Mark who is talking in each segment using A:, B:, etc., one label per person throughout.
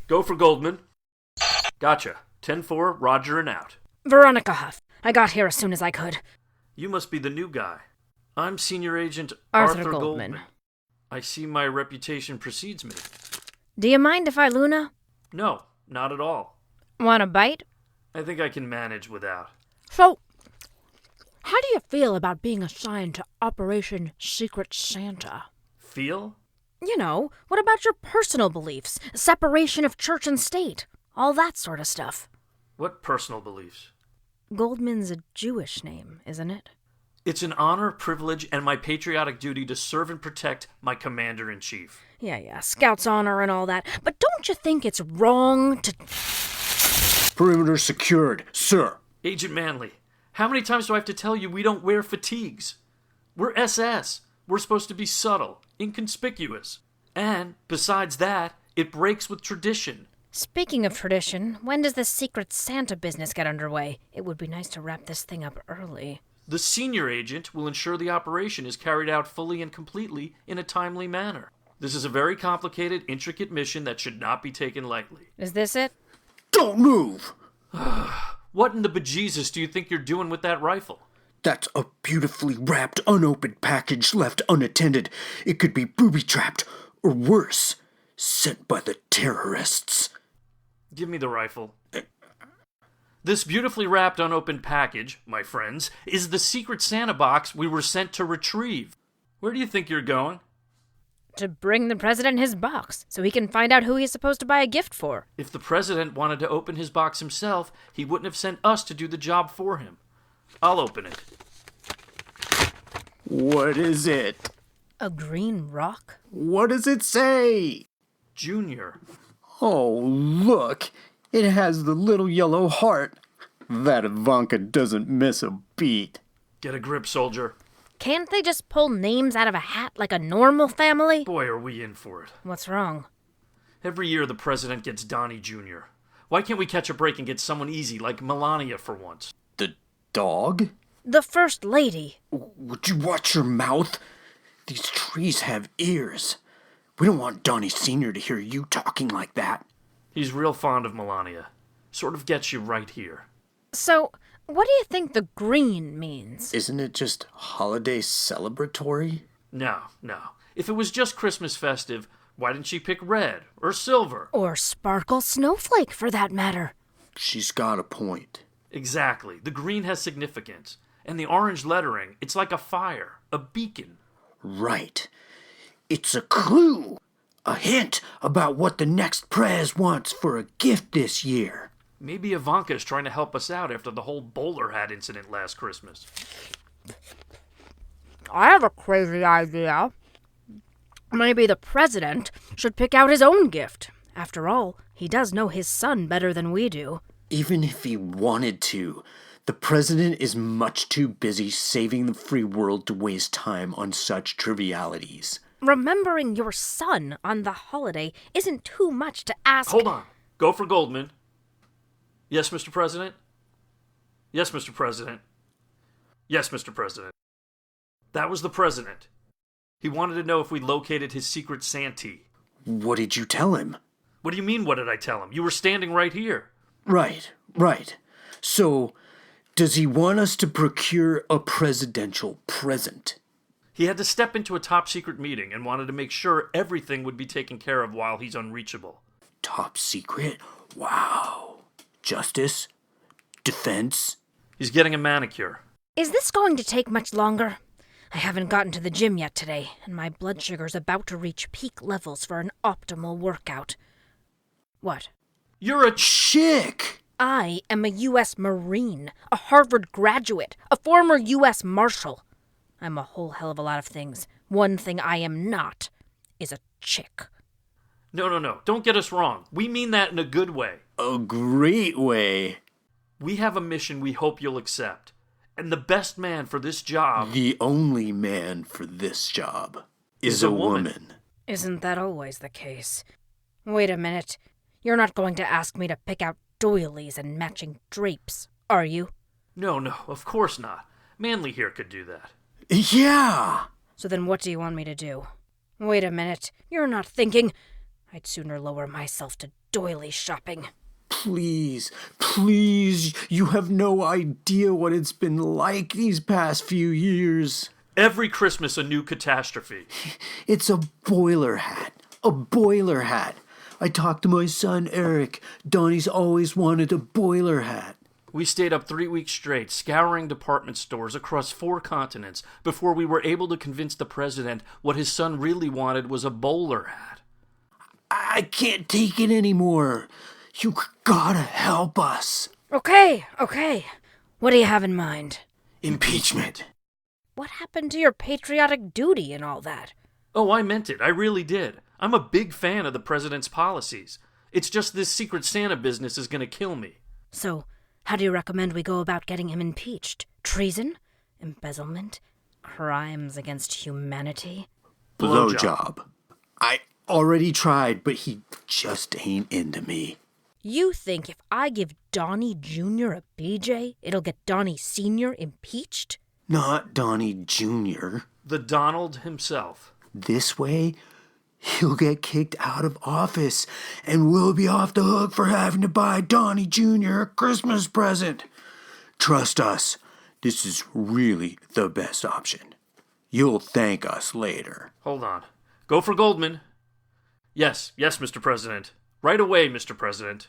A: Go for Goldman. Gotcha. 10-4, Roger and out.
B: Veronica Huff. I got here as soon as I could.
A: You must be the new guy. I'm Senior Agent
B: Arthur Goldman.
A: I see my reputation precedes me.
B: Do you mind if I Luna?
A: No, not at all.
B: Want a bite?
A: I think I can manage without.
B: So, how do you feel about being assigned to Operation Secret Santa?
A: Feel?
B: You know, what about your personal beliefs? Separation of church and state? All that sort of stuff.
A: What personal beliefs?
B: Goldman's a Jewish name, isn't it?
A: It's an honor, privilege, and my patriotic duty to serve and protect my commander-in-chief.
B: Yeah, Scout's honor and all that. But don't you think it's wrong to...
C: Perimeter secured, sir.
A: Agent Manley, how many times do I have to tell you we don't wear fatigues? We're SS. We're supposed to be subtle, inconspicuous. And, besides that, it breaks with tradition.
B: Speaking of tradition, when does this Secret Santa business get underway? It would be nice to wrap this thing up early.
A: The senior agent will ensure the operation is carried out fully and completely in a timely manner. This is a very complicated, intricate mission that should not be taken lightly.
B: Is this it?
C: Don't move!
A: What in the bejesus do you think you're doing with that rifle?
C: That's a beautifully wrapped, unopened package left unattended. It could be booby-trapped, or worse, sent by the terrorists.
A: Give me the rifle. This beautifully wrapped, unopened package, my friends, is the Secret Santa box we were sent to retrieve. Where do you think you're going?
B: To bring the president his box, so he can find out who he's supposed to buy a gift for.
A: If the president wanted to open his box himself, he wouldn't have sent us to do the job for him. I'll open it.
C: What is it?
B: A green rock?
C: What does it say?
A: Junior.
C: Oh, look. It has the little yellow heart. That Ivanka doesn't miss a beat.
A: Get a grip, soldier.
B: Can't they just pull names out of a hat like a normal family?
A: Boy, are we in for it.
B: What's wrong?
A: Every year the president gets Donnie Jr. Why can't we catch a break and get someone easy like Melania for once?
C: The dog?
B: The First Lady.
C: Would you watch your mouth? These trees have ears. We don't want Donnie Sr. to hear you talking like that.
A: He's real fond of Melania. Sort of gets you right here.
B: So, what do you think the green means?
C: Isn't it just holiday celebratory?
A: No. If it was just Christmas festive, why didn't she pick red or silver?
B: Or sparkle snowflake, for that matter.
C: She's got a point.
A: Exactly. The green has significance. And the orange lettering, it's like a fire, a beacon.
C: Right. It's a clue. A hint about what the next prez wants for a gift this year.
A: Maybe Ivanka's trying to help us out after the whole bowler hat incident last Christmas.
B: I have a crazy idea. Maybe the president should pick out his own gift. After all, he does know his son better than we do.
C: Even if he wanted to, the president is much too busy saving the free world to waste time on such trivialities.
B: Remembering your son on the holiday isn't too much to ask.
A: Hold on. Go for Goldman. Yes, Mr. President? Yes, Mr. President. Yes, Mr. President. That was the president. He wanted to know if we located his secret Santee.
C: What did you tell him?
A: What do you mean, what did I tell him? You were standing right here.
C: Right. So, does he want us to procure a presidential present?
A: He had to step into a top-secret meeting and wanted to make sure everything would be taken care of while he's unreachable.
C: Top secret? Wow. Justice? Defense?
A: He's getting a manicure.
B: Is this going to take much longer? I haven't gotten to the gym yet today, and my blood sugar's about to reach peak levels for an optimal workout. What?
A: You're a
C: chick!
B: I am a U.S. Marine, a Harvard graduate, a former U.S. Marshal. I'm a whole hell of a lot of things. One thing I am not is a chick.
A: No. Don't get us wrong. We mean that in a good way.
C: A great way.
A: We have a mission we hope you'll accept. And the best man for this job...
C: The only man for this job is a woman.
B: Isn't that always the case? Wait a minute. You're not going to ask me to pick out doilies and matching drapes, are you?
A: No, of course not. Manley here could do that.
C: Yeah!
B: So then what do you want me to do? Wait a minute. You're not thinking... I'd sooner lower myself to doily shopping.
C: Please, please, you have no idea what it's been like these past few years.
A: Every Christmas, a new catastrophe.
C: It's a boiler hat. A boiler hat. I talked to my son, Eric. Donnie's always wanted a boiler hat.
A: We stayed up 3 weeks straight, scouring department stores across 4 continents before we were able to convince the president what his son really wanted was a bowler hat.
C: I can't take it anymore. You gotta help us.
B: Okay. What do you have in mind?
C: Impeachment.
B: What happened to your patriotic duty and all that?
A: Oh, I meant it. I really did. I'm a big fan of the president's policies. It's just this Secret Santa business is going to kill me.
B: So, how do you recommend we go about getting him impeached? Treason? Embezzlement? Crimes against humanity?
C: Blowjob. I already tried, but he just ain't into me.
B: You think if I give Donnie Jr. a BJ, it'll get Donnie Sr. impeached?
C: Not Donnie Jr.
A: The Donald himself.
C: This way, he'll get kicked out of office, and we'll be off the hook for having to buy Donnie Jr. a Christmas present. Trust us, this is really the best option. You'll thank us later.
A: Hold on. Go for Goldman. Yes, Mr. President. Right away, Mr. President.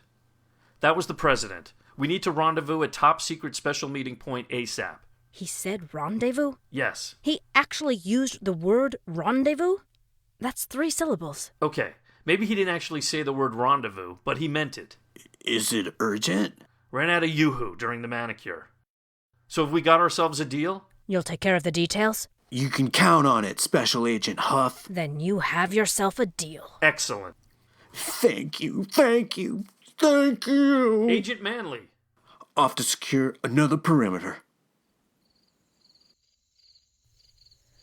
A: That was the president. We need to rendezvous at top secret special meeting point ASAP.
B: He said rendezvous?
A: Yes.
B: He actually used the word rendezvous? That's 3 syllables.
A: Okay, maybe he didn't actually say the word rendezvous, but he meant it.
C: Is it urgent?
A: Ran out of yoo-hoo during the manicure. So have we got ourselves a deal?
B: You'll take care of the details?
C: You can count on it, Special Agent Huff.
B: Then you have yourself a deal.
A: Excellent.
C: Thank you.
A: Agent Manley.
C: Off to secure another perimeter.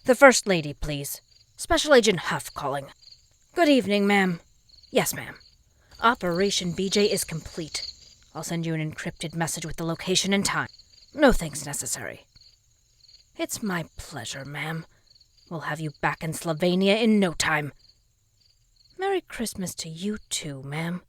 B: The First Lady, please. Special Agent Huff calling. Good evening, ma'am. Yes, ma'am. Operation BJ is complete. I'll send you an encrypted message with the location and time. No thanks necessary. It's my pleasure, ma'am. We'll have you back in Slovenia in no time. Merry Christmas to you too, ma'am.